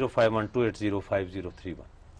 0512805031।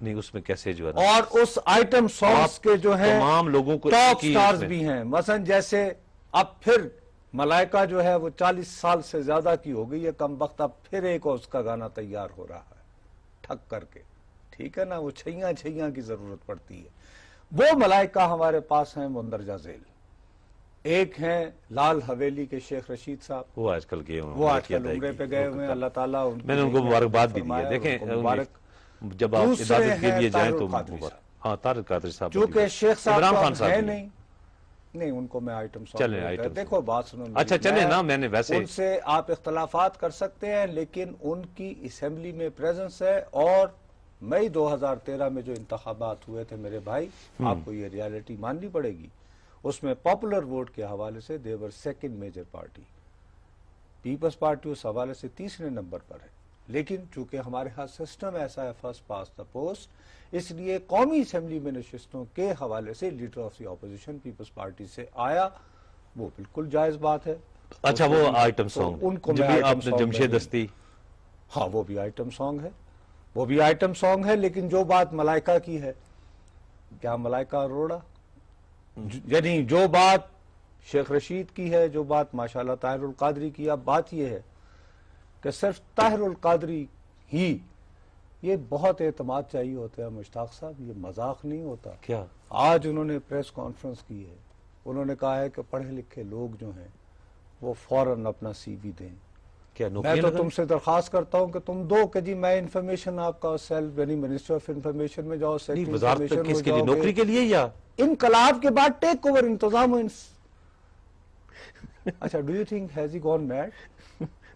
نہیں اس میں کیسے جو ہے نا اور اس آئٹم سانگز کے جو ہیں تمام لوگوں کو ٹاپ کی سٹارز اس میں- بھی ہیں، مثلا جیسے اب پھر ملائکہ جو ہے وہ 40 سال سے زیادہ کی ہو گئی ہے، کم وقت اب پھر ایک اس کا گانا تیار ہو رہا ہے ٹھک کر کے، ٹھیک ہے نا، وہ چھیاں چھیاں کی ضرورت پڑتی ہے۔ وہ ملائکہ ہمارے پاس ہیں مندرجہ ذیل، ایک ہیں لال حویلی کے شیخ رشید صاحب، وہ آج کل گئے ہوئے ہیں، وہ آج کی کل عمرے ادائیگی، پہ گئے ہوئے ہیں، اللہ تعالیٰ ان میں نے ان کو مبارکباد بھی دی ہے۔ دیکھیں جب آپ دوسرے عبادت کے ہیں لیے جائیں طاہر تو القادری مبارک، ہاں طاہر القادری صاحب، چونکہ شیخ صاحب عمران تو خان اب صاحب ہیں بھی نہیں ان کو میں آئٹم سانگ چلیں، بولتا ہے۔ آئٹم دیکھو بات سنو میری، اچھا چلیں نا، میں نے ویسے ان سے آپ اختلافات کر سکتے ہیں لیکن ان کی اسمبلی میں پریزنس ہے، اور مئی 2013 میں جو انتخابات ہوئے تھے میرے بھائی، آپ کو یہ ریالٹی ماننی پڑے گی، اس میں پاپولر ووٹ کے حوالے سے they were second major party, Peoples Party اس حوالے سے تیسرے نمبر پر ہے، لیکن چونکہ ہمارے ہاں سسٹم ایسا ہے فرسٹ پاس دا پوسٹ، اس لیے قومی اسمبلی میں نشستوں کے حوالے سے leader of the opposition Peoples Party سے آیا، وہ بالکل جائز بات ہے۔ اچھا وہ آئٹم سانگ ان کو جب میں بھی آئٹم آپ نے سانگ جمشید میں دستی، ہاں وہ بھی آئٹم سانگ ہے، وہ بھی آئٹم سانگ ہے، لیکن جو بات ملائکہ کی ہے، کیا ملائکہ اروڑا، یعنی جو بات شیخ رشید کی ہے، جو بات ماشاءاللہ طاہر القادری کی، اب بات یہ ہے کہ صرف طاہر القادری ہی، یہ بہت اعتماد چاہیے ہوتا ہے مشتاق صاحب، یہ مذاق نہیں ہوتا۔ کیا آج انہوں نے پریس کانفرنس کی ہے، انہوں نے کہا ہے کہ پڑھے لکھے لوگ جو ہیں وہ فوراً اپنا سی وی دیں۔ کیا میں نوکریاں تو لگائیں؟ تم سے درخواست کرتا ہوں کہ تم دو کہ جی میں انفارمیشن آپ کا سیل یعنی منسٹر آف انفارمیشن میں جاؤ، نہیں سیکٹری وزارت انفارمیشن کس میں کے لیے، جاؤ نوکری گے، کے لیے یا انقلاب کے بعد ٹیک اوور انتظام اچھا do you think has he gone mad?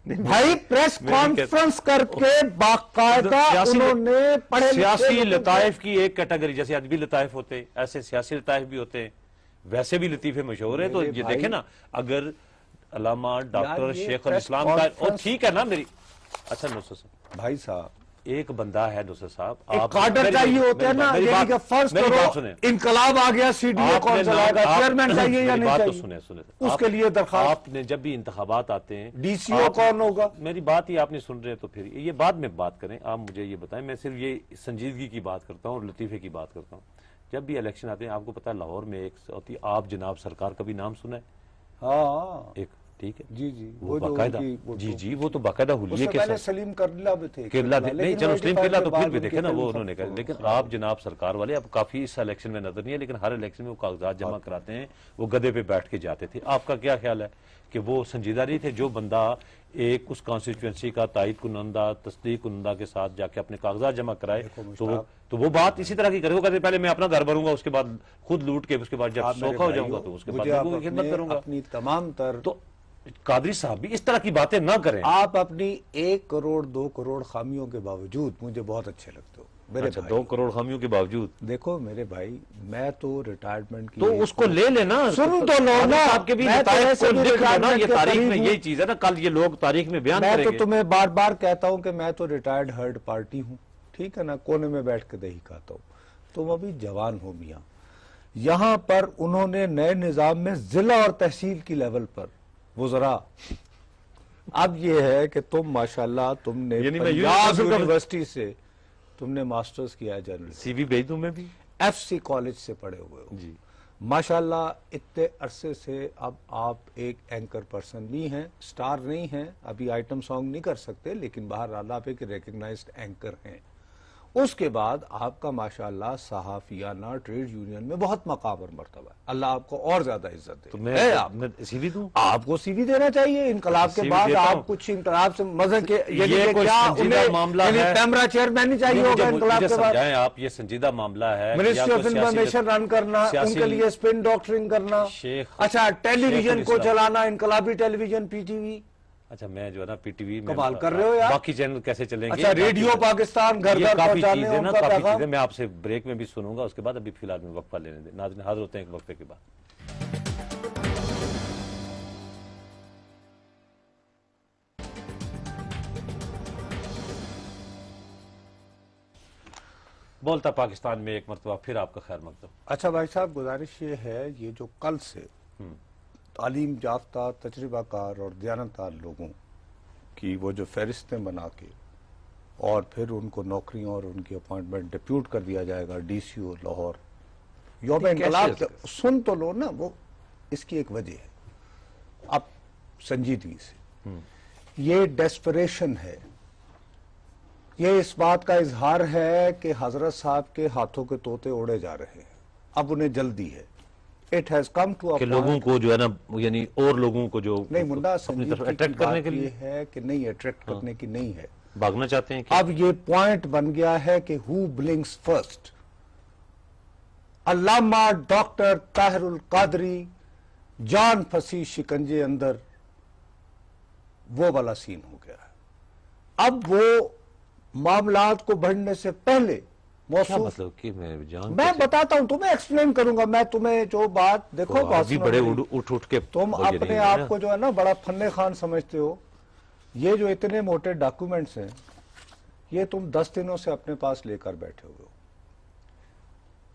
بھائی پریس کانفرنس کر کے باقاعدہ انہوں نے پڑھے سیاسی لطائف کی ایک کیٹیگری، جیسے ادبی لطائف ہوتے ہیں ایسے سیاسی لطائف بھی ہوتے ہیں، ویسے بھی لطیفے مشہور ہیں، تو یہ دیکھیں نا، اگر علامہ ڈاکٹر شیخ الاسلام کا، اور ٹھیک ہے نا میری، اچھا نصر صاحب بھائی صاحب ایک بندہ ہے، نصر صاحب ایک کارڈر چاہیے ہوتا ہے نا، یعنی کہ فرض میری بات کرو سنیں، انقلاب آ گیا، سی ڈی اے کون چلائے گا، چیئرمین چاہیے یا نہیں بات تو چاہیے، سنیں، اس کے لیے درخواست، آپ نے جب بھی انتخابات آتے ہیں، ڈی سی او کون ہوگا؟ میری بات ہی آپ نہیں سن رہے، تو پھر یہ بعد میں بات کریں، آپ مجھے یہ بتائیں، میں صرف یہ سنجیدگی کی بات کرتا ہوں اور لطیفے کی بات کرتا ہوں۔ جب بھی الیکشن آتے ہیں، آپ کو پتا ہے لاہور میں ایک ہوتی، آپ جناب سرکار کا بھی نام سنا ہے، ہاں ایک ٹھیک ہے جی جی، وہ باقاعدہ، جی وہ تو باقاعدہ اس حلیے سے کے پہلے ساتھ سلیم کربلا بھی تھے، کرلا نہیں، چلو سلیم کرلا تو پھر بھی دیکھیں نا، وہ انہوں نے کہا، لیکن آپ جناب جناب سرکار والے اب کافی اس الیکشن میں نظر نہیں ہے، لیکن ہر الیکشن میں وہ کاغذات جمع کراتے ہیں، وہ گدے پہ بیٹھ کے جاتے تھے۔ آپ کا کیا خیال ہے کہ وہ سنجیدہ نہیں تھے؟ جو بندہ ایک اس کانسٹیچوئنسی کا تائید کنندہ، تصدیق کنندہ کے ساتھ جا کے اپنے کاغذات جمع کرائے، تو وہ بات اسی طرح کی کرے، وہ کہتے پہلے میں اپنا گھر بھروں گا، اس کے بعد خود لوٹ کے، اس کے بعد جب سوکھا ہو جاؤں گا تو اس کے بعد لوگوں کی خدمت کروں گا۔ اپنی تمام تر، تو قادری صاحب بھی اس طرح کی باتیں نہ کریں۔ آپ اپنی 1 کروڑ 2 کروڑ خامیوں کے باوجود مجھے بہت اچھے لگتے ہو میرے اچھا، بھائی۔ 2 کروڑ خامیوں کے باوجود دیکھو میرے بھائی، میں تو ریٹائرمنٹ کی، تو اس کو لے لینا، سن تو لو نا، صاحب کے بھی میں لطائف کو تمہیں لکھ لو نا، ریٹائرمنٹ یہ کے تاریخ قریب میں ہوں۔ یہی چیز ہے نا، کل یہ لوگ تاریخ میں بیان میں کریں تو گے۔ تمہیں بار بار کہتا ہوں کہ میں تو ریٹائرڈ ہرڈ پارٹی ہوں، ٹھیک ہے نا، کونے میں بیٹھ کے دہی کھاتا ہوں، تم ابھی جوان ہو میاں۔ یہاں پر انہوں نے نئے نظام میں ضلع اور تحصیل کی لیول پر وزراء، اب یہ ہے کہ تم ماشاءاللہ تم نے یعنی میں پنجاب یونیورسٹی سے تم نے ماسٹرز کیا ہے جنرل، سی وی بھیج دوں میں بھی، ایف سی کالج سے پڑھے ہوئے ہو، جی ماشاءاللہ اتنے عرصے سے اب آپ ایک اینکر پرسن بھی ہیں، سٹار نہیں ہیں، ابھی آئٹم سانگ نہیں کر سکتے، لیکن بہرحال آپ ایک ریکگنائزڈ اینکر ہیں۔ اس کے بعد آپ کا ماشاءاللہ صحافیانہ ٹریڈ یونین میں بہت مقام اور مرتبہ ہے، اللہ آپ کو اور زیادہ عزت تو دے۔ میں سی وی دوں؟ آپ کو سی وی دینا چاہیے، انقلاب کے CV بعد دیتا آپ ہوں۔ کچھ انقلاب سے مزے کے، یعنی یہ کہ کوئی کیا سنجیدہ انہیں معاملہ یعنی ہے؟ کیمرہ چیئرمین نہیں چاہیے ہوگا انقلاب مجھے کے بعد، سمجھائیں آپ، یہ سنجیدہ معاملہ ہے، منسٹری آف انفارمیشن رن کرنا، ان کے لیے اسپن ڈاکٹرنگ کرنا، اچھا ٹیلی ویژن کو چلانا، انقلابی ٹیلی ویژن پی ٹی وی، اچھا میں جو ہے نا پی ٹی وی کمال کر رہے ہو یار، باقی چینل کیسے چلیں گے؟ اچھا ریڈیو پاکستان گھر یہ گھر کافی پہنچانے چیزیں ان نا، کا کافی پیغام۔ چیزیں میں آپ سے بریک میں بھی سنوں گا، اس کے بعد ابھی فی الحال میں وقفہ لینے دیں، ناظرین حاضر ہوتے ہیں ایک وقفے کے بعد۔ بولتا پاکستان میں ایک مرتبہ پھر آپ کا خیر مقدم۔ اچھا بھائی صاحب، گزارش یہ ہے، یہ جو کل سے تعلیم یافتہ، تجربہ کار اور دیانتدار لوگوں کی وہ جو فہرستیں بنا کے اور پھر ان کو نوکریوں اور ان کی اپوائنٹمنٹ ڈپیوٹ کر دیا جائے گا ڈی سی او لاہور. یوم انقلاب سن تو لو نا, وہ اس کی ایک وجہ ہے. اب سنجیدگی سے, یہ ڈیسپریشن ہے, یہ اس بات کا اظہار ہے کہ حضرت صاحب کے ہاتھوں کے طوطے اڑے جا رہے ہیں, اب انہیں جلدی ہے. It has come to a کہ لوگوں کو جو ہے نا, یعنی اور لوگوں کو جو نہیں منڈا اپنی طرف سنجیدگی کی اٹریکٹ کرنے بات کے لیے یہ ہے کہ نہیں اٹریکٹ کرنے کی نہیں ہے, بھاگنا چاہتے ہیں کہ اب یہ پوائنٹ بن گیا ہے کہ who blinks first. Allama doctor Tahir al-Qadri جان پھنسی شکنجے اندر, وہ والا سین ہو گیا ہے. اب وہ معاملات کو بڑھنے سے پہلے کیا موصوف, مطلب کہ میں جان میں بتاتا ہوں تمہیں, ایکسپلین کروں گا میں تمہیں جو بات, دیکھو بات بھی سنو بڑے میری. اٹھ کے تم وہ یہ اپنے نہیں ہے آپ نا. کو جو ہے نا بڑا فن خان سمجھتے ہو. یہ جو اتنے موٹے ڈاکومنٹس ہیں, یہ تم 10 دنوں سے اپنے پاس لے کر بیٹھے ہوئے ہو.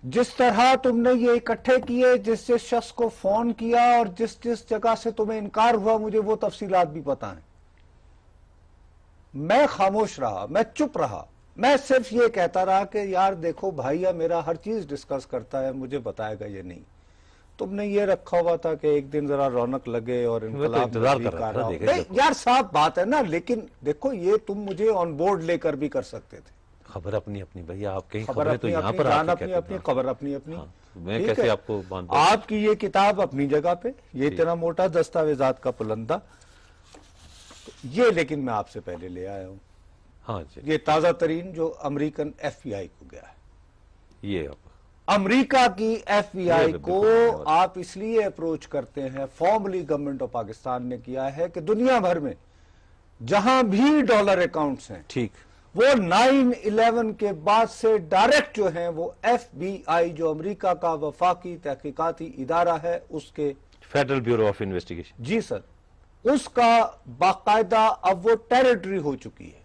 جس طرح تم نے یہ اکٹھے کیے, جس جس شخص کو فون کیا اور جس جس جگہ سے تمہیں انکار ہوا, مجھے وہ تفصیلات بھی پتا ہیں. میں خاموش رہا, میں چپ رہا, میں صرف یہ کہتا رہا کہ یار دیکھو بھائیا میرا ہر چیز ڈسکس کرتا ہے, مجھے بتائے گا یہ نہیں. تم نے یہ رکھا ہوا تھا کہ ایک دن ذرا رونق لگے اور انقلاب انتظار کر نزدیک رہا آ تھا, رہا ہو. دیکھیں نہیں یار صاحب بات ہے نا, لیکن دیکھو یہ تم مجھے آن بورڈ لے کر بھی کر سکتے تھے. خبر اپنی اپنی بھائی, آپ کہیں خبر خبریں تو اپنی یہاں اپنی, پر جان آ اپنی اپنی, خبر اپنی اپنی. میں ٹھیک کیسے ہے؟ آپ کو باندھ آپ کی یہ کتاب اپنی جگہ پہ, یہ اتنا موٹا دستاویزات کا پلندہ, یہ لیکن میں آپ سے پہلے لے آیا ہوں. ہاں جی, یہ تازہ ترین جو امریکن ایف بی آئی کو گیا ہے. یہ امریکہ کی ایف بی آئی یہ کو بالکل آپ اس لیے اپروچ کرتے ہیں, فارملی گورنمنٹ آف پاکستان نے کیا ہے کہ دنیا بھر میں جہاں بھی ڈالر اکاؤنٹس ہیں, ٹھیک, وہ 9/11 کے بعد سے ڈائریکٹ جو ہیں وہ ایف بی آئی جو امریکہ کا وفاقی تحقیقاتی ادارہ ہے اس کے, فیڈرل بیورو آف انویسٹیگیشن, جی سر, اس کا باقاعدہ اب وہ ٹیریٹری ہو چکی ہے.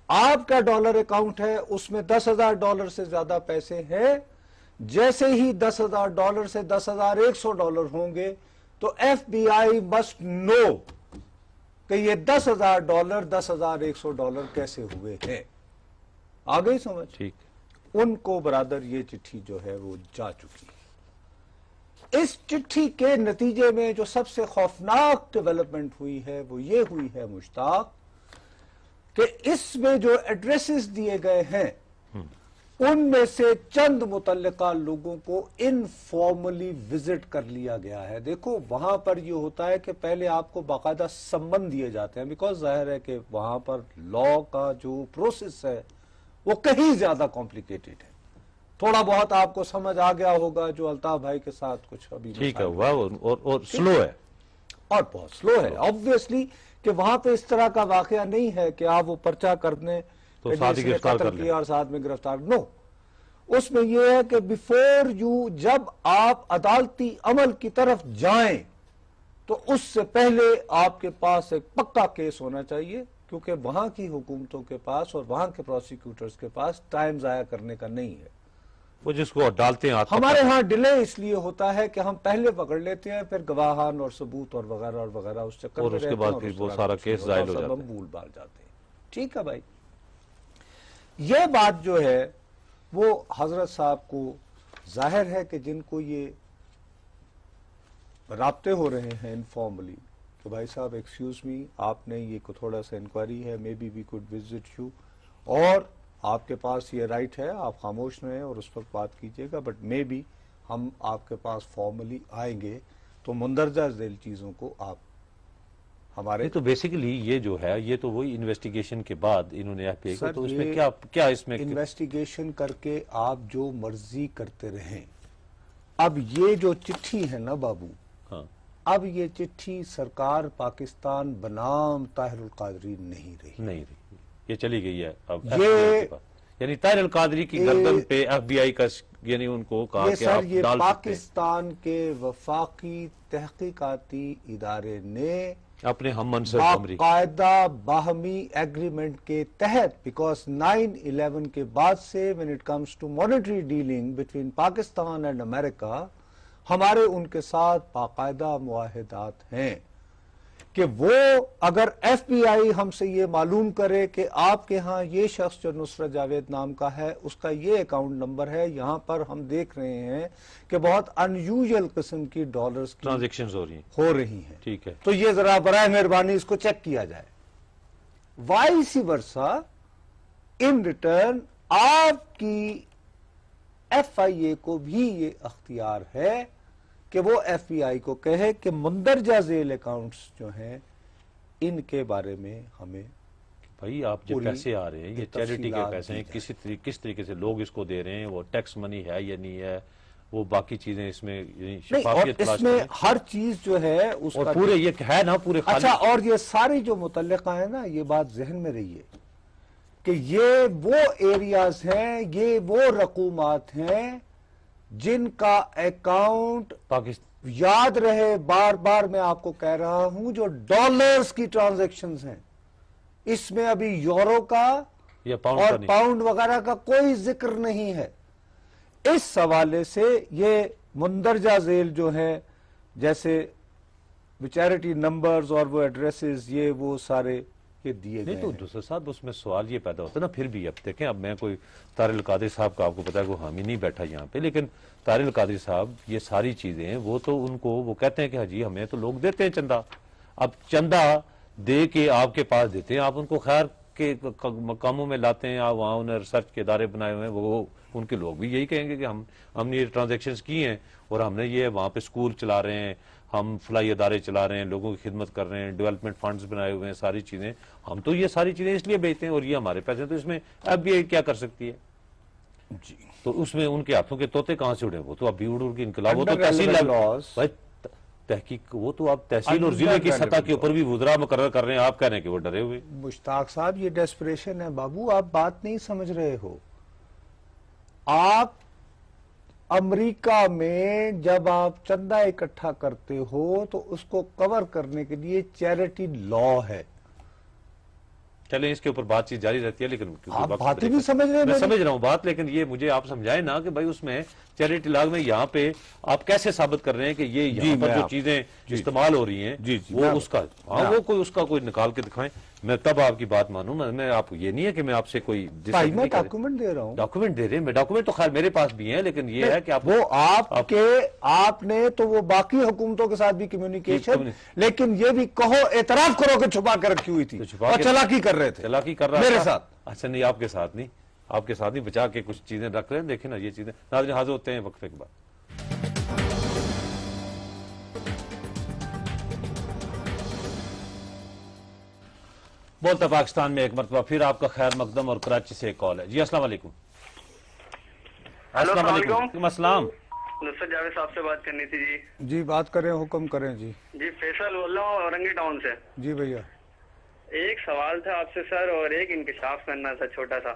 آپ کا ڈالر اکاؤنٹ ہے, اس میں $10,000 سے زیادہ پیسے ہیں, جیسے ہی $10,000 سے $10,100 ہوں گے تو F B I must know کہ یہ $10,000 $10,100 کیسے ہوئے ہیں. آ گئی سمجھ؟ ٹھیک, ان کو برادر یہ چٹھی جو ہے وہ جا چکی ہے. اس چٹھی کے نتیجے میں جو سب سے خوفناک ڈیولپمنٹ ہوئی ہے وہ یہ ہوئی ہے مشتاق, کہ اس میں جو ایڈریسز دیے گئے ہیں ان میں سے چند متعلقہ لوگوں کو انفارملی وزٹ کر لیا گیا ہے. دیکھو وہاں پر یہ ہوتا ہے کہ پہلے آپ کو باقاعدہ سمن دیے جاتے ہیں, بیکاز ظاہر ہے کہ وہاں پر لا کا جو پروسیس ہے وہ کہیں زیادہ کمپلیکیٹڈ ہے. تھوڑا بہت آپ کو سمجھ آ گیا ہوگا جو الطاف بھائی کے ساتھ کچھ ابھی ٹھیک ہے, اور سلو ہے, اور بہت سلو ہے آبویسلی, کہ وہاں پہ اس طرح کا واقعہ نہیں ہے کہ آپ وہ پرچہ کر دیں تو ساتھ ہی گرفتار کر لیں اور ساتھ میں گرفتار. نو, اس میں یہ ہے کہ بیفور یو, جب آپ عدالتی عمل کی طرف جائیں تو اس سے پہلے آپ کے پاس ایک پکا کیس ہونا چاہیے, کیونکہ وہاں کی حکومتوں کے پاس اور وہاں کے پروسیکیوٹرز کے پاس ٹائم ضائع کرنے کا نہیں ہے. وہ جس کو ڈالتے ہیں. ہمارے ہاں ڈیلے اس لیے ہوتا ہے کہ ہم پہلے پکڑ لیتے ہیں, پھر گواہان اور ثبوت اور وغیرہ اس چکر اور میں اس کے رہتے بعد ہیں, پھر اس وہ طرح سارا کچھ کیس نہیں ظاہر ہوتا, ہو سب جاتا ہم بھول بھال جاتے ہیں. ٹھیک ہے بھائی, یہ بات جو ہے وہ حضرت صاحب کو ظاہر ہے کہ جن کو یہ رابطے ہو رہے ہیں انفارملی کہ بھائی صاحب ایکسکیوز می, آپ نے یہ کو تھوڑا سا انکوائری ہے, may be we could visit you, اور آپ کے پاس یہ رائٹ ہے, آپ خاموش رہیں اور اس وقت بات کیجئے گا, بٹ مے بی ہم آپ کے پاس فارملی آئیں گے تو مندرجہ ذیل چیزوں کو آپ ہمارے. تو بیسیکلی یہ جو ہے یہ تو وہی انویسٹیگیشن کے بعد انہوں نے ایف پی آئی کو, تو اس میں کیا اس میں انویسٹیگیشن کر کے آپ جو مرضی کرتے رہیں. اب یہ جو چٹھی ہے نا بابو, ہاں, اب یہ چٹھی سرکار پاکستان بنام طاہر القادری نہیں رہی, یہ چلی گئی ہے اب یہ, یعنی طاہر القادری کی گردن پہ ایف بی آئی کا, یعنی ان کو کہا کہ آپ یہ ڈال سکتے ہیں. پاکستان کے وفاقی تحقیقاتی ادارے نے اپنے ہم منصب امریکہ باقاعدہ باہمی ایگریمنٹ کے تحت, بیکاز 9/11 کے بعد سے when it comes to monetary dealing between Pakistan and امریکہ, ہمارے ان کے ساتھ باقاعدہ معاہدات ہیں کہ وہ اگر ایف بی آئی ہم سے یہ معلوم کرے کہ آپ کے ہاں یہ شخص جو نصرت جاوید نام کا ہے اس کا یہ اکاؤنٹ نمبر ہے، یہاں پر ہم دیکھ رہے ہیں کہ بہت انیوژل قسم کی ڈالرز کی ٹرانزیکشنز ہو رہی ہیں، ٹھیک ہے، تو یہ ذرا برائے مہربانی اس کو چیک کیا جائے۔ وائس ورسا ان ریٹرن آپ کی ایف آئی اے کو بھی یہ اختیار ہے کہ وہ ایف بی آئی کو کہے کہ مندرجہ ذیل اکاؤنٹس جو ہیں ان کے بارے میں ہمیں بھائی آپ جو پیسے آ رہے ہیں یہ چیریٹی کے پیسے ہیں، کس طریقے سے لوگ اس کو دے رہے ہیں، وہ ٹیکس منی ہے یا نہیں ہے، وہ باقی چیزیں اس میں شفافیت اس میں ہر چیز جو ہے اس اور پورے یہ ہے نا پورے اچھا، اور یہ ساری جو متعلقہ ہیں نا، یہ بات ذہن میں رہیے کہ یہ وہ ایریاز ہیں، یہ وہ رقومات ہیں جن کا اکاؤنٹ پاکستان یاد رہے، بار بار میں آپ کو کہہ رہا ہوں، جو ڈالرز کی ٹرانزیکشنز ہیں اس میں ابھی یورو کا یا اور پاؤنڈ وغیرہ کا کوئی ذکر نہیں ہے۔ اس حوالے سے یہ مندرجہ ذیل جو ہے، جیسے چیریٹی نمبرز اور وہ ایڈریسز، یہ وہ سارے یہ دیے گئے نہیں تو ہیں۔ دوسرا صاحب اس میں سوال یہ پیدا ہوتا ہے نا، پھر بھی اب دیکھیں، اب میں کوئی طاہر القادری صاحب کا آپ کو پتا ہے وہ حامی نہیں بیٹھا یہاں پہ، لیکن طاہر القادری صاحب یہ ساری چیزیں وہ تو ان کو وہ کہتے ہیں کہ حجی ہمیں تو لوگ دیتے ہیں چندہ، اب چندہ دے کے آپ کے پاس دیتے ہیں، آپ ان کو خیر کے مقاموں میں لاتے ہیں، آپ وہاں انہیں ریسرچ کے ادارے بنائے ہوئے ہیں، وہ ان کے لوگ بھی یہی کہیں گے کہ ہم نے یہ ٹرانزیکشنز کی ہیں اور ہم نے یہ وہاں پہ سکول چلا رہے ہیں، ہم فلائی ادارے چلا رہے ہیں، لوگوں کی خدمت کر رہے ہیں، ڈیولپمنٹ فنڈز بنائے ہوئے ہیں، ساری چیزیں ہم تو یہ ساری چیزیں اس لیے بیچتے ہیں اور یہ ہمارے پیسے، تو اس میں ایف بی آئی کیا کر سکتی ہے؟ جی، تو اس میں ان کے ہاتھوں کے طوطے کہاں سے اڑے؟ وہ تو اب بھی اڑ کے انقلاب، وہ تو Under تحصیل relevant laws. بھائی تحقیق، وہ تو آپ تحصیل اور ضلع کی سطح کے اوپر بھی وزراء مقرر کر رہے ہیں، آپ کہہ رہے ہیں کہ وہ ڈرے ہوئے۔ مشتاق صاحب یہ ڈیسپریشن ہے بابو، آپ بات نہیں سمجھ رہے ہو۔ آپ امریکہ میں جب آپ چندہ اکٹھا کرتے ہو تو اس کو کور کرنے کے لیے چیریٹی لا ہے۔ چلیں اس کے اوپر بات چیت جاری رہتی ہے، لیکن آپ بات ہی نہیں سمجھ رہے، میں سمجھ رہا ہوں بات، لیکن یہ مجھے آپ سمجھائیں نا کہ بھائی اس میں چیریٹی لاگ میں یہاں پہ آپ کیسے ثابت کر رہے ہیں کہ یہ یہاں پر جو چیزیں استعمال ہو رہی ہیں وہ اس کا، ہاں وہ کوئی اس کا کوئی نکال کے دکھائیں، میں تب آپ کی بات مانوں۔ میں آپ یہ نہیں ہے کہ میں آپ سے کوئی بھائی میں ڈاکومنٹ دے رہا ہوں، ڈاکومنٹ دے رہے ہیں، میں ڈاکومنٹ تو خیر میرے پاس بھی ہیں، لیکن یہ ہے کہ آپ وہ آپ نے تو وہ باقی حکومتوں کے ساتھ بھی کمیونیکیشن، لیکن یہ بھی کہو اعتراف کرو کہ چھپا کے رکھی ہوئی تھی اور چلاکی کر رہے تھے، چلاکی کر رہا میرے ساتھ۔ اچھا نہیں، آپ کے ساتھ نہیں، آپ کے ساتھ نہیں، بچا کے کچھ چیزیں رکھ رہے ہیں، دیکھیں نا یہ چیزیں۔ ناظرین حاضر ہوتے ہیں وقفے کے بعد۔ بولتا پاکستان میں ایک مرتبہ پھر آپ کا خیر مقدم، اور کراچی سے ایک کال ہے۔ جی السلام علیکم۔ السلام علیکم۔ السلام۔ نصرت جاوید صاحب سے بات کرنی تھی جی۔ جی بات کریں، حکم کریں جی۔ جی فیصل بول رہا ہوں اورنگی ٹاؤن سے۔ جی بھیا، ایک سوال تھا آپ سے سر، اور ایک انکشاف کرنا تھا چھوٹا سا۔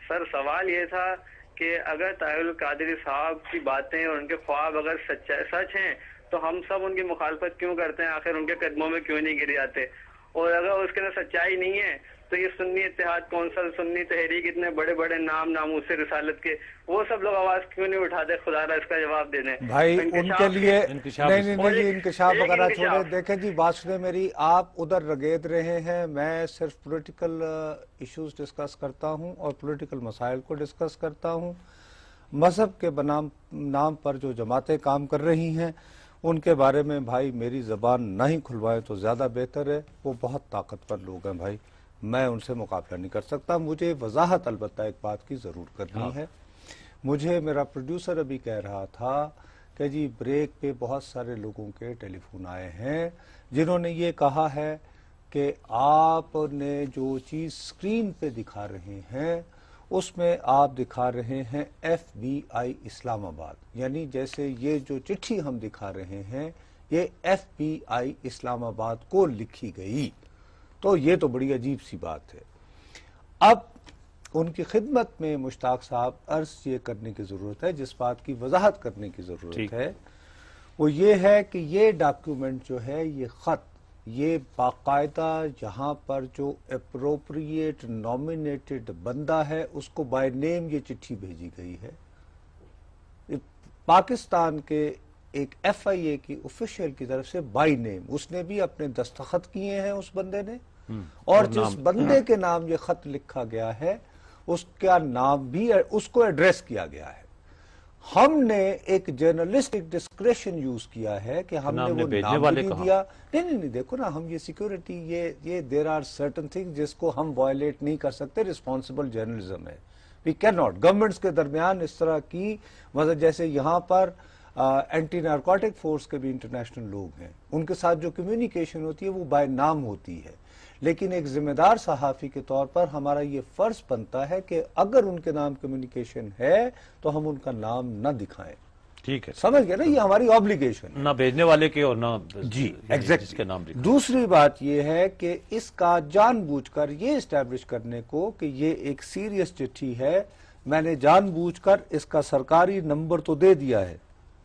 سر سوال یہ تھا کہ اگر طاہر القادری صاحب کی باتیں اور ان کے خواب اگر سچ ہیں تو ہم سب ان کی مخالفت کیوں کرتے ہیں؟ آخر ان کے قدموں میں کیوں نہیں گر جاتے؟ اور اگر اس کے اندر سچائی نہیں ہے تو یہ سنی اتحاد کونسل، سنی تحریک، اتنے بڑے بڑے نام ناموس رسالت کے، وہ سب لوگ آواز کیوں نہیں اٹھاتے؟ خدا را اس کا جواب دے دیں بھائی ان کے لیے۔ نہیں جی، انکشاف وغیرہ چھوڑے، دیکھیں جی بات سنیں میری، آپ ادھر رگید رہے ہیں، میں صرف پولیٹیکل ایشوز ڈسکس کرتا ہوں اور پولیٹیکل مسائل کو ڈسکس کرتا ہوں۔ مذہب کے نام پر جو جماعتیں کام کر رہی ہیں ان کے بارے میں بھائی میری زبان نہ ہی کھلوائیں تو زیادہ بہتر ہے، وہ بہت طاقتور لوگ ہیں بھائی، میں ان سے مقابلہ نہیں کر سکتا۔ مجھے وضاحت البتہ ایک بات کی ضرور کرنی ہے۔ مجھے میرا پروڈیوسر ابھی کہہ رہا تھا کہ جی بریک پہ بہت سارے لوگوں کے ٹیلی فون آئے ہیں جنہوں نے یہ کہا ہے کہ آپ نے جو چیز سکرین پہ دکھا رہے ہیں اس میں آپ دکھا رہے ہیں ایف بی آئی اسلام آباد، یعنی جیسے یہ جو چٹھی ہم دکھا رہے ہیں یہ ایف بی آئی اسلام آباد کو لکھی گئی، تو یہ تو بڑی عجیب سی بات ہے۔ اب ان کی خدمت میں مشتاق صاحب عرض یہ کرنے کی ضرورت ہے، جس بات کی وضاحت کرنے کی ضرورت ہے وہ یہ ہے کہ یہ ڈاکیومنٹ جو ہے، یہ خط، یہ باقاعدہ یہاں پر جو اپروپریٹ نامینیٹڈ بندہ ہے اس کو بائی نیم یہ چٹھی بھیجی گئی ہے۔ پاکستان کے ایک ایف آئی اے کی آفیشیل کی طرف سے بائی نیم اس نے بھی اپنے دستخط کیے ہیں اس بندے نے، اور جس بندے کے نام یہ خط لکھا گیا ہے اس کا نام بھی اس کو ایڈریس کیا گیا ہے۔ ہم نے ایک جرنلسٹک ڈسکریشن یوز کیا ہے کہ ہم نے وہ نام بھی نہیں دیا۔ نہیں دیکھو نا، ہم یہ سیکیورٹی یہ دیر آر سرٹن تھنگ جس کو ہم وائلیٹ نہیں کر سکتے، رسپانسبل جرنلزم ہے، وی کین ناٹ۔ گورنمنٹس کے درمیان اس طرح کی جیسے یہاں پر اینٹی نارکوٹک فورس کے بھی انٹرنیشنل لوگ ہیں، ان کے ساتھ جو کمیونیکیشن ہوتی ہے وہ بائی نام ہوتی ہے، لیکن ایک ذمہ دار صحافی کے طور پر ہمارا یہ فرض بنتا ہے کہ اگر ان کے نام کمیونیکیشن ہے تو ہم ان کا نام نہ دکھائیں۔ ٹھیک ہے، سمجھ گئے نا، یہ ہماری آبلیگیشن ہے، نہ بھیجنے والے کے اور نہ جی ایگزیکٹ کے نام لکھا۔ دوسری بات یہ ہے کہ اس کا جان بوجھ کر یہ اسٹیبلش کرنے کو کہ یہ ایک سیریس چٹھی ہے، میں نے جان بوجھ کر اس کا سرکاری نمبر تو دے دیا ہے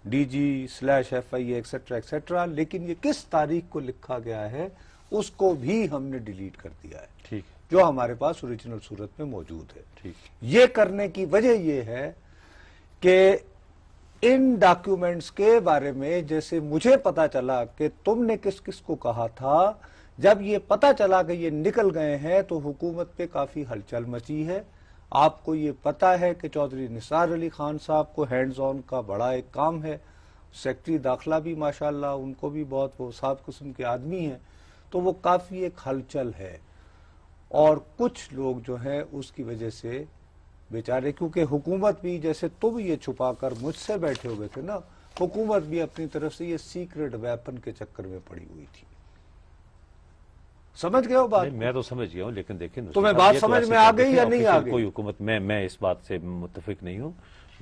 DG/FIA ایکسیٹرا ایکسیٹرا، لیکن یہ کس تاریخ کو لکھا گیا ہے اس کو بھی ہم نے ڈیلیٹ کر دیا ہے، ٹھیک، جو ہمارے پاس اوریجنل صورت میں موجود ہے۔ ٹھیک، یہ کرنے کی وجہ یہ ہے کہ ان ڈاکیومنٹس کے بارے میں جیسے مجھے پتا چلا کہ تم نے کس کس کو کہا تھا، جب یہ پتا چلا کہ یہ نکل گئے ہیں تو حکومت پہ کافی ہلچل مچی ہے۔ آپ کو یہ پتا ہے کہ چودھری نثار علی خان صاحب کو ہینڈز آن کا بڑا ایک کام ہے، سیکٹری داخلہ بھی ماشاءاللہ ان کو بھی بہت وہ صاحب قسم کے آدمی ہیں، تو وہ کافی ایک ہلچل ہے، اور کچھ لوگ جو ہیں اس کی وجہ سے بیچارے، کیونکہ حکومت بھی جیسے تم یہ چھپا کر مجھ سے بیٹھے ہوئے تھے نا، حکومت بھی اپنی طرف سے یہ سیکرٹ ویپن کے چکر میں پڑی ہوئی تھی۔ سمجھ گئے ہو بات؟ میں تو سمجھ گیا ہوں، لیکن دیکھیں تمہیں بات سمجھ میں آ گئی یا نہیں آ گئی؟ کوئی حکومت میں اس بات سے متفق نہیں ہوں،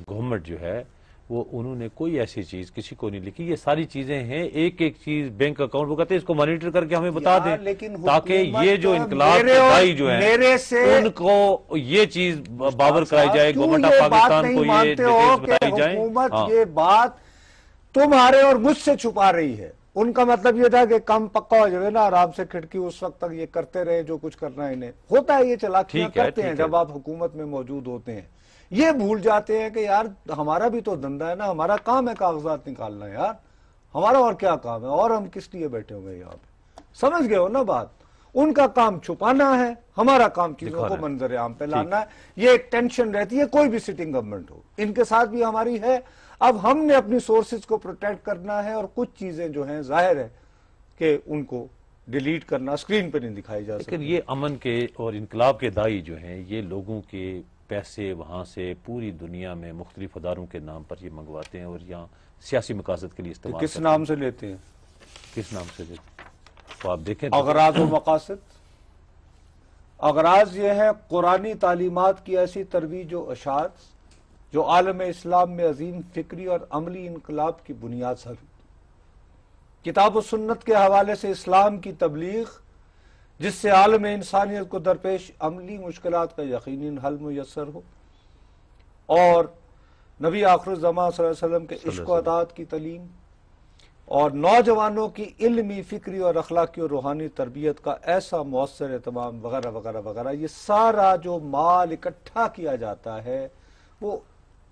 گورنمنٹ جو ہے وہ انہوں نے کوئی ایسی چیز کسی کو نہیں لکھی، یہ ساری چیزیں ہیں، ایک ایک چیز بینک اکاؤنٹ وہ کہتے ہیں اس کو مانیٹر کر کے ہمیں بتا دیں، تاکہ یہ جو انقلاب دائی جو ہیں ان کو یہ چیز باور کرائی جائے، گورنمنٹ آف پاکستان کو یہ ڈیٹیلز بتائی جائیں۔ حکومت یہ بات تمہارے اور مجھ سے چھپا رہی ہے، ان کا مطلب یہ تھا کہ کم پکا ہو جائے نا، آرام سے کھڑکی اس وقت تک یہ کرتے رہے جو کچھ کرنا ہے انہیں ہوتا ہے، یہ چلاکیاں کرتے ہیں جب آپ حکومت میں موجود ہوتے ہیں، یہ بھول جاتے ہیں کہ یار ہمارا بھی تو دھندا ہے نا، ہمارا کام ہے کاغذات نکالنا، یار ہمارا اور کیا کام ہے، اور ہم کس لیے بیٹھے ہوئے یہاں پہ؟ سمجھ گئے ہو نا بات؟ ان کا کام چھپانا ہے، ہمارا کام چیزوں کو منظر عام پہ لانا ہے۔ یہ ایک ٹینشن رہتی ہے کوئی بھی سٹنگ گورنمنٹ ہو، ان کے ساتھ بھی ہماری ہے۔ اب ہم نے اپنی سورسز کو پروٹیکٹ کرنا ہے، اور کچھ چیزیں جو ہیں ظاہر ہے کہ ان کو ڈیلیٹ کرنا اسکرین پہ نہیں دکھائی جا سکتی۔ لیکن یہ امن کے اور انقلاب کے دائی جو ہیں یہ لوگوں کے پیسے وہاں سے پوری دنیا میں مختلف اداروں کے نام پر یہ منگواتے ہیں اور یہاں سیاسی مقاصد کے لیے استعمال کس نام سے لیتے ہیں؟ کس نام سے لیتے ہیں؟ تو آپ دیکھیں اغراض و مقاصد، اغراض یہ ہے قرآنی تعلیمات کی ایسی ترویج و اشاعت جو عالم اسلام میں عظیم فکری اور عملی انقلاب کی بنیاد ثابت، کتاب و سنت کے حوالے سے اسلام کی تبلیغ جس سے عالم انسانیت کو درپیش عملی مشکلات کا یقینی حل میسر ہو، اور نبی آخر الزمان صلی اللہ علیہ وسلم کے عشق و اطاعت کی تعلیم، اور نوجوانوں کی علمی، فکری اور اخلاقی اور روحانی تربیت کا ایسا مؤثر اہتمام وغیرہ وغیرہ وغیرہ۔ یہ سارا جو مال اکٹھا کیا جاتا ہے وہ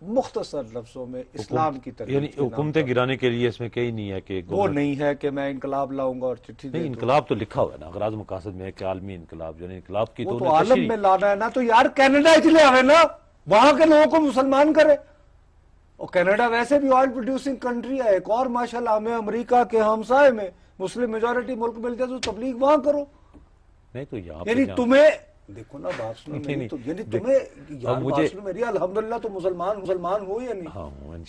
مختصر لفظوں میں اسلام کی طرف، یعنی حکومتیں گرانے کے لیے اس میں کہیں نہیں ہے کہ وہ نہیں ہے کہ میں انقلاب لاؤں گا اور چٹھی نہیں، انقلاب تو لکھا ہوا ہے نا، اغراض مقاصد میں ہے کہ عالمی انقلاب، یعنی انقلاب کی وہ تو عالم میں لانا ہے نا، تو یار کینیڈا اس لیے آئے نا، وہاں کے لوگوں کو مسلمان کرے، اور کینیڈا ویسے بھی آئل پروڈیوسنگ کنٹری ہے، ایک اور ماشاءاللہ ہمیں امریکہ کے ہمسائے میں مسلم میجورٹی ملک ملتے تو تبلیغ وہاں کرو۔ نہیں تو یہاں یعنی تمہیں دیکھو نا بات سنو میری، تو یعنی تمہیں یار بات سنو میری، الحمدللہ تو مسلمان ہو یا نہیں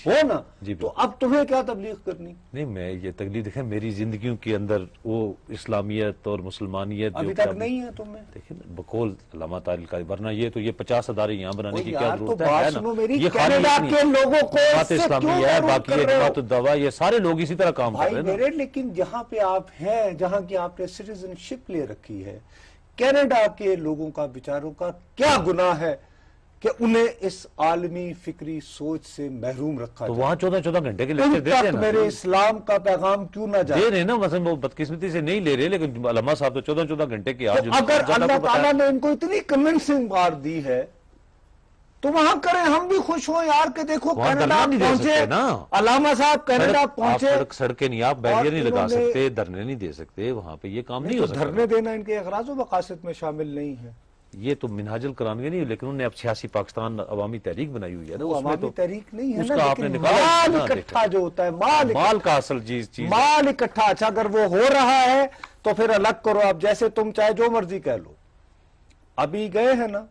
ہو نا، تو اب تمہیں کیا تبلیغ کرنی؟ نہیں میں یہ تبلیغ دیکھیں میری زندگیوں کے اندر وہ اسلامیت اور مسلمانیت ابھی تک نہیں ہے تمہیں، دیکھیں بقول علامہ طاہر کا، ورنہ یہ تو یہ 50 ادارے یہاں بنانے کی کیا ضرورت ہے نا، یہ کینیڈا کے لوگوں کو جماعت اسلامی ہے، باقی یہ جماعت الدعوہ، یہ سارے لوگ اسی طرح کام کر رہے ہیں۔ لیکن جہاں پہ آپ ہیں، جہاں کی آپ نے سٹیزن شپ لے رکھی ہے، کینیڈا کے لوگوں کا بیچاروں کا کیا گناہ ہے کہ انہیں اس عالمی فکری سوچ سے محروم رکھا تو وہاں 14 گھنٹے کے لیکچر دیتے ہیں نا، میرے اسلام کا پیغام کیوں نہ جائے؟ دے رہے نا، مثلا وہ بدقسمتی سے نہیں لے رہے، لیکن علامہ صاحب تو 14 گھنٹے کے آج اگر اللہ تعالیٰ نے ان کو اتنی کنونسنگ بات دی ہے تو وہاں کریں, ہم بھی خوش ہوں یار کہ دیکھو وہاں کینیڈا دھرنا نہیں دے پہنچے, سکتے نا. علامہ صاحب کینیڈا پہنچے. آپ سڑکیں نہیں, آپ بیریئر نہیں لگا سکتے, دھرنے نہیں دے سکتے, وہاں پہ یہ کام نہیں ہو سکتا. دھرنے دینا ان کے اغراض و مقاصد میں شامل نہیں ہے. یہ تو منہاج القرآن نہیں, لیکن انہوں نے اب سیاسی پاکستان عوامی تحریک بنائی ہوئی ہے نا, وہ اس میں عوامی تو تحریک نہیں ہے اس نا, کا آپ نے لیکن نکالا مال اکٹھا جو ہوتا ہے, مال کا اصل چیز مال اکٹھا. اچھا اگر وہ ہو رہا ہے تو پھر الگ کرو, اب جیسے تم چاہے جو مرضی کہہ لو. ابھی گئے ہیں نا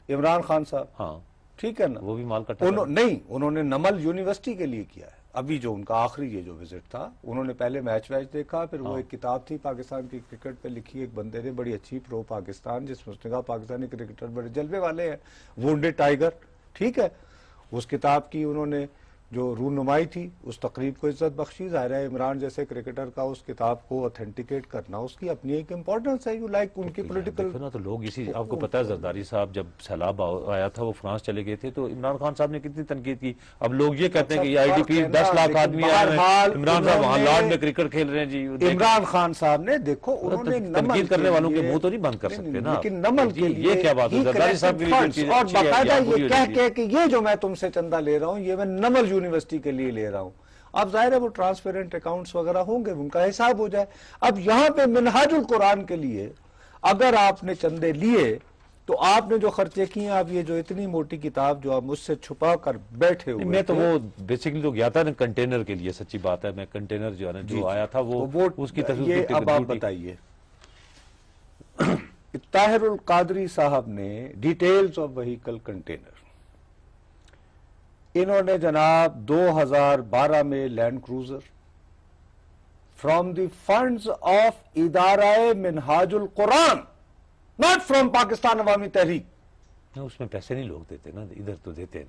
عمران خان صاحب, ہاں ٹھیک ہے نا, وہ بھی مال کا نہیں, انہوں نے نمل یونیورسٹی کے لیے کیا ہے. ابھی جو ان کا آخری یہ جو وزٹ تھا, انہوں نے پہلے میچ دیکھا, پھر وہ ایک کتاب تھی پاکستان کی کرکٹ پہ لکھی, ایک بندے نے بڑی اچھی پرو پاکستان, جس میں اس نے کہا پاکستانی کرکٹر بڑے جلوے والے ہیں, وونڈڈ ٹائیگر, ٹھیک ہے. اس کتاب کی انہوں نے جو رونمائی تھی, اس تقریب کو عزت بخشی. ظاہر ہے عمران جیسے کرکٹر کا اس کتاب کو اتھینٹیکیٹ کرنا, اس کی اپنی ایک امپورٹنس ہے. یو لائک ان کی پولیٹیکل نا, تو لوگ اسی, آپ کو پتا ہے زرداری صاحب جب سیلاب آیا تھا وہ فرانس چلے گئے تھے, تو عمران خان صاحب نے کتنی تنقید کی. اب لوگ یہ کہتے ہیں کہ آئی ڈی پی 10 لاکھ آدمی آئے ہیں, عمران صاحب وہاں لارڈ میں کرکٹ کھیل رہے ہیں جی. عمران خان صاحب نے دیکھو, انہوں نے تنقید کرنے والوں کے منہ تو نہیں بند کر سکتے نا, لیکن نمل کے لیے یہ کیا بات ہے زرداری صاحب کی, اور باقاعدہ یہ کہہ کہ یہ جو میں تم سے چندہ لے رہا ہوں یہ میں نمل یونیورسٹی کے لیے لے رہا ہوں. اب ظاہر ہے وہ ٹرانسپیرنٹ اکاؤنٹس وغیرہ ہوں گے, ان کا حساب ہو جائے. اب یہاں پہ منہاج القرآن کے لیے اگر آپ نے چندے لیے تو آپ نے جو خرچے کیے, آپ یہ جو اتنی موٹی کتاب جو آپ مجھ سے چھپا کر بیٹھے ہوئے, میں تو وہ بیسیکلی تو گیا تھا نا کنٹینر کے لیے, سچی بات ہے, میں کنٹینر جو ہے نا جو آیا تھا وہ اس کی یہ اب آپ بتائیے. طاہر القادری صاحب نے ڈیٹیلز آف وہیکل کنٹینر, انہوں نے جناب 2012 میں land cruiser from the funds of ادارہ منہاج القرآن, ناٹ فرام پاکستان عوامی تحریک. اس میں پیسے نہیں لوگ دیتے نا, ادھر تو دیتے ہیں,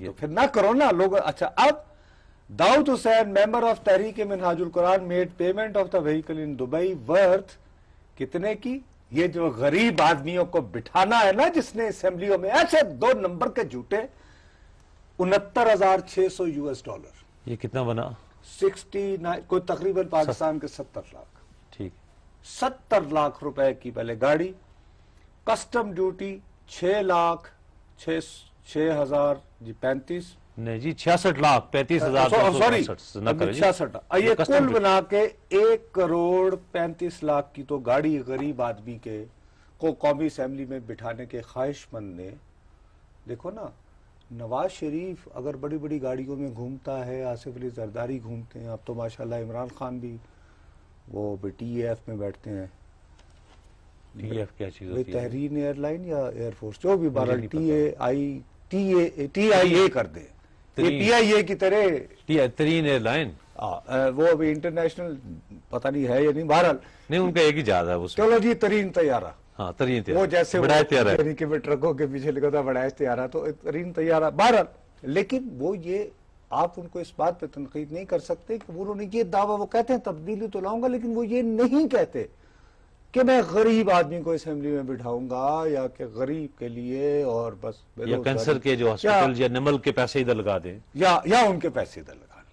تو پھر نہ کرو نا لوگ. اچھا اب داؤد حسین ممبر آف تحریک منہاج القرآن made payment of the vehicle in Dubai worth کتنے کی, یہ جو غریب آدمیوں کو بٹھانا ہے نا جس نے اسمبلیوں میں ایسے 2 نمبر کے جھوٹے, $69,600. یہ کتنا بنا, 69, کوئی تقریباً پاکستان کے 70 لاکھ. ٹھیک, 70 لاکھ روپے کی پہلے گاڑی, کسٹم ڈیوٹی 6,06,000 جی 35, نہیں جی 66 لاکھ 35,000, سوری 66, یہ کل بنا کے 1,35 لاکھ کی تو گاڑی غریب آدمی کے کو قومی اسمبلی میں بٹھانے کے خواہش مند نے. دیکھو نا, نواز شریف اگر بڑی بڑی گاڑیوں میں گھومتا ہے, آصف علی زرداری گھومتے ہیں, اب تو ماشاءاللہ عمران خان بھی وہ ٹی اے ایف میں بیٹھتے ہیں. ٹی اے ایف کیا چیز ہوتی ہے, تحریر ایئر لائن یا ایئر فورس, جو بھی بہرحال ٹی آئی اے کر دے, یہ پی آئی اے کی طرح ترین ایئر لائن, وہ ابھی انٹرنیشنل پتہ نہیں ہے یا نہیں, بہرحال نہیں ان کا ایک ہی جہاز ہے. چلو جی ترین طیارہ, ہاں ترین وہ جیسے یعنی کہ ٹرکوں کے پیچھے لکھا تھا بڑا طیارہ, تو ترین طیارہ. بہرحال لیکن وہ یہ آپ ان کو اس بات پہ تنقید نہیں کر سکتے کہ انہوں نے یہ دعویٰ, وہ کہتے ہیں تبدیلی تو لاؤں گا, لیکن وہ یہ نہیں کہتے کہ میں غریب آدمی کو اسمبلی میں بٹھاؤں گا, یا کہ غریب کے لیے اور بس یا کینسر کے جو ہاسپٹل یا نمل کے پیسے ادھر لگا دیں, یا ان کے پیسے ادھر لگا دیں.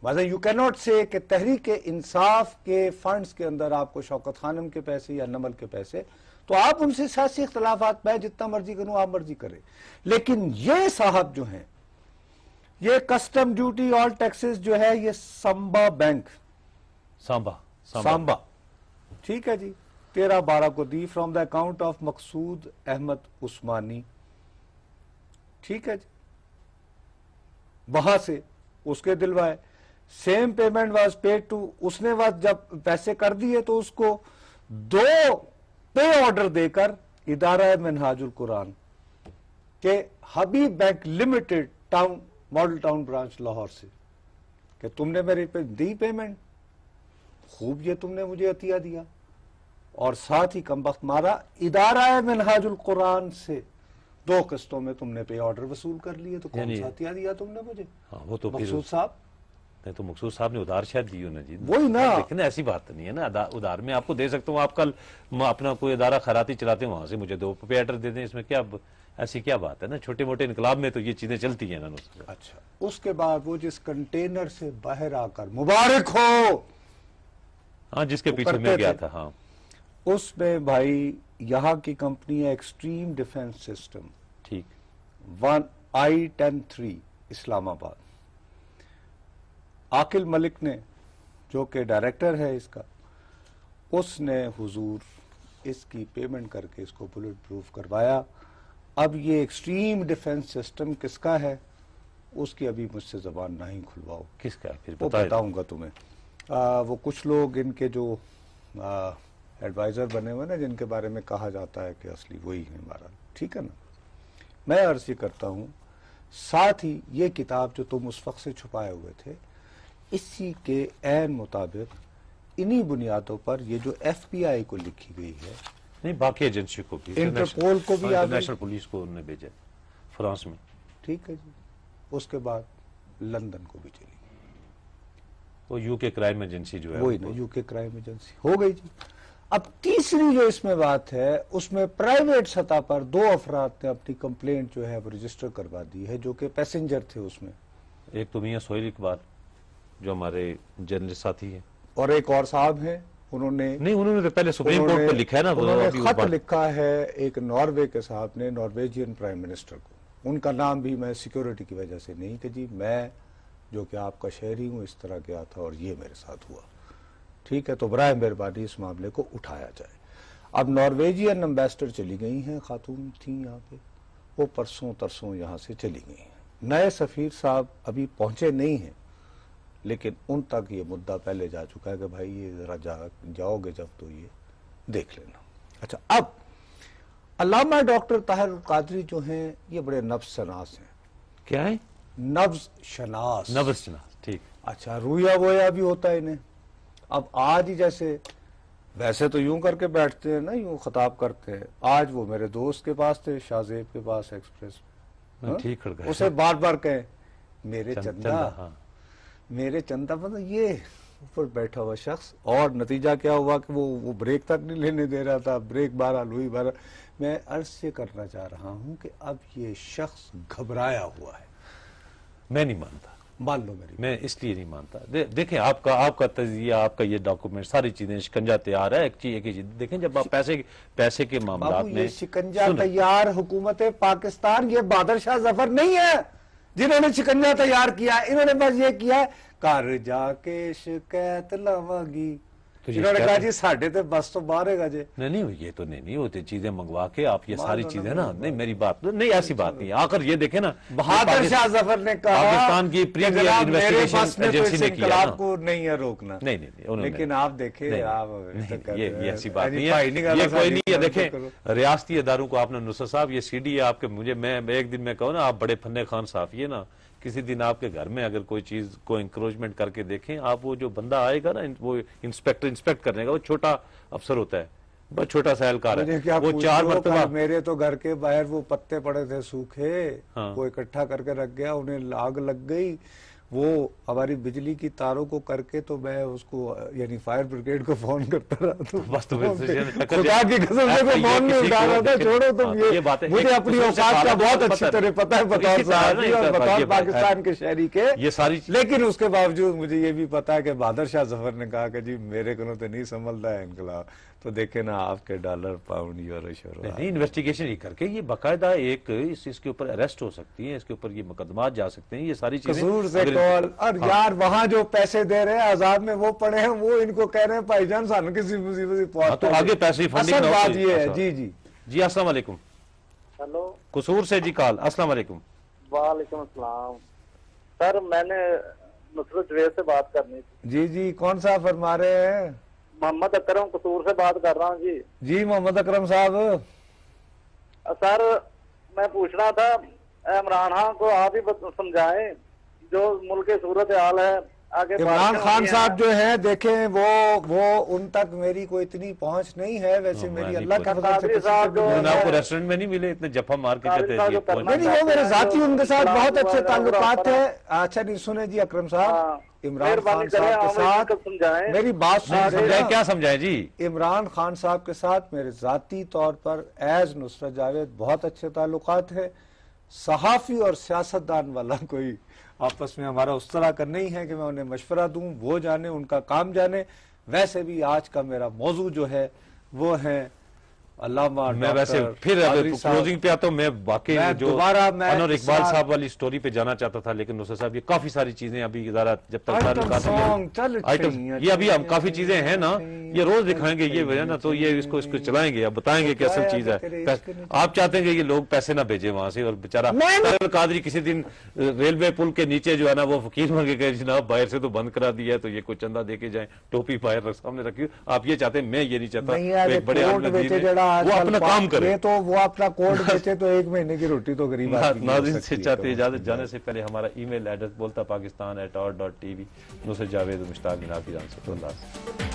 بازا یو کی ناٹ سے کہ تحریک انصاف کے فنڈز کے اندر آپ کو شوکت خانم کے پیسے یا نمل کے پیسے, تو آپ ان سے سیاسی اختلافات میں جتنا مرضی کروں آپ مرضی کریں, لیکن یہ صاحب جو ہیں, یہ کسٹم ڈیوٹی آل ٹیکسز جو ہے, یہ سمبا بینک, سامبا, ٹھیک ہے جی, 13/12 کو دی from the account of Maqsood Ahmed Usmani, ٹھیک ہے جی, وہاں سے اس کے دلوائے. Same payment was paid to, اس نے جب پیسے کر دیے تو اس کو 2 پے آرڈر دے کر ادارہ منہاج القرآن کہ Habib Bank Limited Town Model Town branch Lahore سے, کہ تم نے میرے پہ دی پیمنٹ, خوب یہ تم نے مجھے عطیہ دیا, اور ساتھ ہی کم بخت مارا ادارہ منہاج القرآن سے 2 قسطوں میں تم نے پے آرڈر وصول کر لیے, تو کون سا عطیہ دیا تم نے مجھے, وہ تو مقصود صاحب, نہیں تو مقصود صاحب نے ادھار شاید دی ہونا جی, وہی نا, لیکن ایسی بات نہیں ہے نا, ادھار میں آپ کو دے سکتا ہوں, آپ کل اپنا کوئی ادارہ خیراتی چلاتے ہیں, وہاں سے مجھے 2 پے آرڈر دے دیں, اس میں کیا ایسی کیا بات ہے نا, چھوٹے موٹے انقلاب میں تو یہ چیزیں چلتی ہیں نا. اچھا, اس کے بعد وہ جس کنٹینر سے باہر آ کر مبارک ہو, ہاں جس کے پیچھے میں گیا تھا, ہاں اس میں بھائی یہاں کی کمپنی ہے ایکسٹریم ڈیفنس سسٹم, ٹھیک, I-10-3 اسلام آباد. عاقل ملک نے جو کہ ڈائریکٹر ہے اس کا, اس نے حضور اس کی پیمنٹ کر کے اس کو بلٹ پروف کروایا. اب یہ ایکسٹریم ڈیفنس سسٹم کس کا ہے اس کی ابھی مجھ سے زبان نہ ہی کھلواؤ. کس کا پھر وہ بتاؤں گا تمہیں. وہ کچھ لوگ ان کے جو ایڈوائزر بنے ہوئے نا جن کے بارے میں کہا جاتا ہے کہ اصلی وہی ہے ہمارا, ٹھیک ہے نا. میں عرض یہ کرتا ہوں ساتھ ہی یہ کتاب جو تم اس وقت سے چھپائے ہوئے تھے اسی کے عین مطابق انہی بنیادوں پر یہ جو ایف بی آئی کو لکھی گئی ہے, نہیں باقی ایجنسی کو بھی, انٹرپول کو بھی, انٹرنیشنل پولیس کو انہوں نے بھیجا فرانس میں, ٹھیک ہے جی. اس کے بعد لندن کو بھی چلی, وہ یو کے کرائم ایجنسی جو ہے وہی نا یو کے کرائم ایجنسی ہو گئی جی. اب تیسری جو اس میں بات ہے اس میں پرائیویٹ سطح پر 2 افراد نے اپنی کمپلینٹ جو ہے وہ رجسٹر کروا دی ہے جو کہ پیسنجر تھے اس میں. ایک تو میاں سہیل اقبال جو ہمارے جرنلسٹ ساتھی ہیں, اور ایک اور صاحب ہیں, انہوں نے تو پہلے سپریم کورٹ پر لکھا ہے نا, انہوں نے خط لکھا ہے ایک ناروے کے صاحب نے نارویجین پرائم منسٹر کو. ان کا نام بھی میں سیکیورٹی کی وجہ سے نہیں کہ جی میں جو کہ آپ کا شہری ہوں اس طرح گیا تھا اور یہ میرے ساتھ ہوا, ٹھیک ہے, تو برائے مہربانی اس معاملے کو اٹھایا جائے. اب نارویجین امبیسڈر چلی گئی ہیں, خاتون تھیں یہاں پہ, وہ پرسوں ترسوں یہاں سے چلی گئی ہیں. نئے سفیر صاحب ابھی پہنچے نہیں ہیں لیکن ان تک یہ مدعا پہلے جا چکا ہے کہ بھائی یہ ذرا جاؤ گے جب تو یہ دیکھ لینا. اچھا, اب علامہ ڈاکٹر طاہر القادری جو ہیں یہ بڑے نفس شناس ہیں. کیا ہے؟ نفس شناس. نفس شناس, ٹھیک. اچھا, رویا وویا بھی ہوتا ہے انہیں. اب آج ہی جیسے ویسے تو یوں کر کے بیٹھتے ہیں نا, یوں خطاب کرتے ہیں, آج وہ میرے دوست کے پاس تھے شاہ زیب کے پاس ایکسپریس, ٹھیک کر گئے, اسے بار بار کہیں میرے چندہ, ہاں میرے چندہ, مطلب یہ اوپر بیٹھا ہوا شخص, اور نتیجہ کیا ہوا کہ وہ بریک تک نہیں لینے دے رہا تھا, بریک بہرحال ہوئی. میں عرض یہ کرنا چاہ رہا ہوں کہ اب یہ شخص گھبرایا ہوا ہے. میں نہیں مانتا, مان لو میری, میں اس لیے نہیں مانتا. دیکھیں آپ کا تجزیہ, آپ کا یہ ڈاکومنٹ, ساری چیزیں شکنجہ تیار ہے. ایک چیز دیکھیں, جب آپ پیسے کے معاملات میں, یہ شکنجہ تیار حکومت پاکستان, یہ بہادر شاہ ظفر نہیں ہے جنہوں نے شکنجہ تیار کیا. انہوں نے بس یہ کیا کر جا کے شکایت لواگی, انہوں نے کہا جی ساڑھے تے بس تو باہر ہے جی. نہیں یہ تو نہیں ہوتے چیزیں منگوا کے آپ یہ ساری چیزیں نا, نہیں میری بات نہیں, ایسی بات نہیں. آخر یہ دیکھیں نا, بہادر شاہ ظفر نے کہا پاکستان کی پریمیئر انویسٹیگیشن ایجنسی نے کیا نا, کو نہیں ہے روکنا. نہیں, لیکن آپ دیکھیں, یہ ایسی بات نہیں ہے, یہ کوئی نہیں ہے. دیکھیں ریاستی اداروں کو آپ نے, نصرت صاحب یہ سی ڈی ہے آپ کے, مجھے میں ایک دن میں کہوں نا, آپ بڑے فن خان صحافی ہے نا, کسی دن آپ کے گھر میں اگر کوئی چیز کو انکروچمنٹ کر کے دیکھیں آپ, وہ جو بندہ آئے گا نا, وہ انسپیکٹ کرنے کا, وہ چھوٹا افسر ہوتا ہے, بس چھوٹا سا اہلکار ہے, وہ 4 مرتبہ. میرے تو گھر کے باہر وہ پتے پڑے تھے سوکھے, وہ اکٹھا کر کے رکھ گیا, انہیں آگ لگ گئی, وہ ہماری بجلی کی تاروں کو کر کے, تو میں اس کو یعنی فائر بریگیڈ کو فون کرتا رہا, تو خدا کی قسم سے میں فون نہیں اٹھا رہا تھا. چھوڑو تم, یہ مجھے اپنی اوقات کا بہت اچھی طرح پتہ ہے, بطور صحافی اور بطور پاکستان کے شہری کے, یہ ساری, لیکن اس کے باوجود مجھے یہ بھی پتا ہے کہ بہادر شاہ ظفر نے کہا کہ جی میرے کو تو نہیں سنبھلتا ہے انقلاب. تو دیکھیں نا آپ کے ڈالر پاؤنڈ یورو شورو, نہیں انویسٹیگیشن ہی کر کے یہ باقاعدہ ایک اس کے اوپر اریسٹ ہو سکتی ہیں, اس کے اوپر یہ مقدمات جا سکتے ہیں, یہ ساری چیزیں قصور سے کال. اور یار وہاں جو پیسے دے رہے ہیں عذاب میں وہ پڑے ہیں, وہ ان کو کہہ رہے ہیں بھائی جان سانو کسی مصیبت پہنچ, تو آگے پیسے فنڈنگ بات یہ ہے. جی جی جی, السلام علیکم. ہلو, قصور سے جی کال. السلام علیکم. وعلیکم السلام. سر میں نے نصرت جوید سے بات کرنی تھی. جی جی, کون سا فرما رہے ہیں؟ محمد اکرم قصور سے بات کر رہا ہوں. جی جی محمد اکرم صاحب. سر میں پوچھنا تھا, عمران خان کو آپ ہی سمجھائیں جو ملک کی صورت حال ہے. عمران خان صاحب جو ہیں دیکھیں وہ ان تک میری کوئی اتنی پہنچ نہیں ہے, ویسے میری اللہ کا فضل سے آپ کو ریسٹورنٹ میں نہیں ملے, اتنے جفا مار کے کہتے ہیں نہیں, وہ میرے ذاتی ان کے ساتھ بہت اچھے تعلقات ہیں. اچھا نہیں سنیں جی اکرم صاحب, عمران خان صاحب کے ساتھ میری بات سمجھائیں. کیا سمجھائیں جی؟ عمران خان صاحب کے ساتھ میرے ذاتی طور پر ایز نصرت جاوید بہت اچھے تعلقات ہیں. صحافی اور سیاستدان والا کوئی آپس میں ہمارا اس طرح کا نہیں ہے کہ میں انہیں مشورہ دوں, وہ جانے, ان کا کام جانے. ویسے بھی آج کا میرا موضوع جو ہے وہ ہے علامہ میں ویسے پھر کلوزنگ پہ آتا ہوں. میں واقعی جو انور اقبال صاحب والی سٹوری پہ جانا چاہتا تھا, لیکن نصرت صاحب یہ کافی ساری چیزیں ابھی ذرا جب تک یہ ابھی ہم کافی چیزیں ہیں نا, یہ روز دکھائیں گے, یہ وجہ نا, تو یہ اس کو چلائیں گے, اب بتائیں گے کہ اصل چیز ہے. آپ چاہتے ہیں کہ یہ لوگ پیسے نہ بھیجیں وہاں سے, اور بیچارہ قادری کسی دن ریلوے پل کے نیچے جو ہے نا وہ فقیر مانگے کہ جناب باہر سے تو بند کرا دیا ہے, تو یہ کوئی چندہ دے کے جائیں, ٹوپی باہر سامنے رکھی. آپ یہ چاہتے ہیں, میں یہ نہیں چاہتا, ایک بڑے وہ اپنا کام کرے, تو وہ اپنا کوٹ بیچے تو 1 مہینے کی روٹی تو غریب آدمی. ناظرین سے چاہتے اجازت جانے سے پہلے ہمارا ای میل ایڈریس بولتا پاکستان @or.tv. نصرت جاوید و مشتاق بن حافظ. اللہ